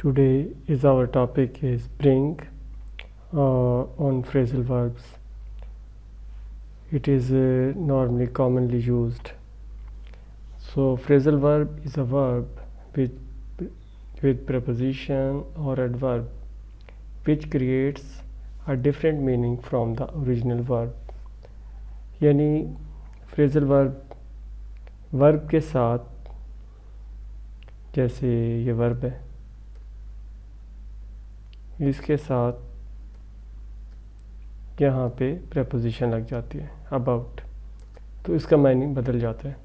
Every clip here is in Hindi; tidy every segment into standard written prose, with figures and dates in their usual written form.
Today is our topic is bring on phrasal verbs. It is normally commonly used. So phrasal verb is a verb with preposition or adverb which creates a different meaning from the original verb. यानी phrasal verb के साथ, जैसे ये verb है, इसके साथ यहाँ पे preposition लग जाती है about, तो इसका मीनिंग बदल जाता है.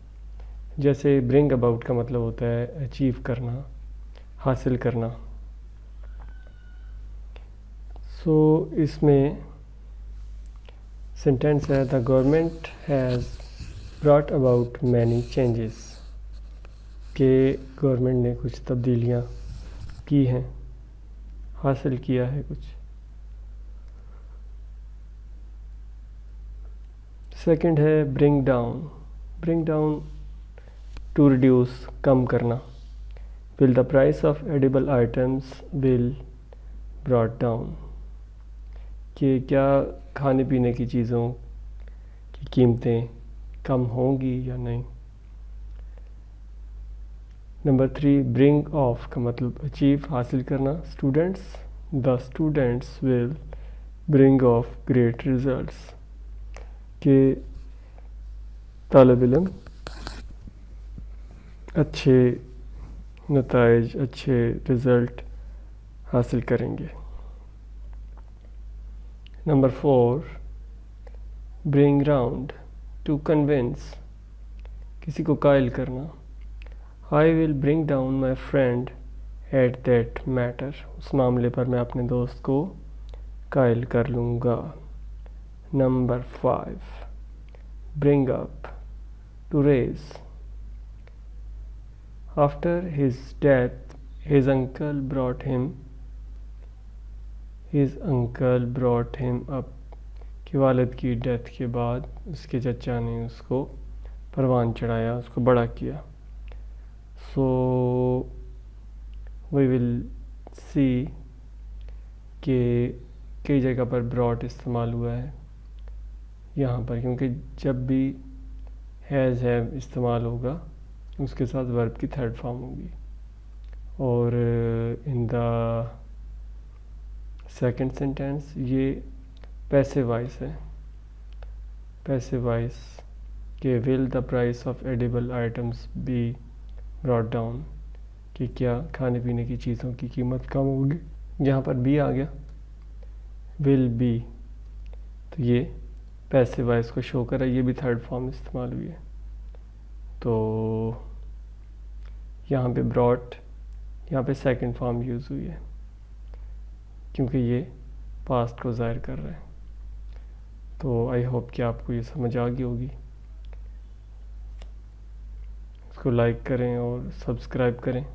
जैसे bring about का मतलब होता है अचीव करना, हासिल करना. सो इसमें सेंटेंस है the government has brought about many changes, के गवर्नमेंट ने कुछ तब्दीलियाँ की हैं, हासिल किया है कुछ. सेकंड है ब्रिंग डाउन टू रिड्यूस, कम करना. Will the price of edible items will brought down, कि क्या खाने पीने की चीज़ों की कीमतें कम होंगी या नहीं. नंबर 3 ब्रिंग ऑफ का मतलब अचीव, हासिल करना. The students will bring of great results, के तालिब इल्म अच्छे नताइज, अच्छे रिज़ल्ट हासिल करेंगे. Number 4 bring round to convince, किसी को कायल करना. I will bring down my friend at that matter, उस मामले पर मैं अपने दोस्त को कायल कर लूँगा. Number 5 bring up to raise. After his death his uncle brought him up, कि वालिद की डेथ के बाद उसके चचा ने उसको परवान चढ़ाया, उसको बड़ा किया. सो वी विल सी कि कई जगह पर ब्रॉट इस्तेमाल हुआ है यहाँ पर, क्योंकि जब भी हैज़ हैव इस्तेमाल होगा उसके साथ वर्ब की थर्ड फॉर्म होगी. और इन द सेकंड सेंटेंस ये पैसिव वॉइस है. पैसिव वॉइस के will the price of edible items be brought down, कि क्या खाने पीने की चीज़ों की कीमत कम होगी. यहाँ पर बी आ गया, विल बी, तो ये पैसिव वॉइस को शो कर रहा है. ये भी थर्ड फॉर्म इस्तेमाल हुई है. तो यहाँ पे ब्रॉट, यहाँ पे सेकंड फॉर्म यूज़ हुई है क्योंकि ये पास्ट को ज़ाहिर कर रहे हैं. तो आई होप कि आपको ये समझ आ गई होगी. इसको लाइक करें और सब्सक्राइब करें.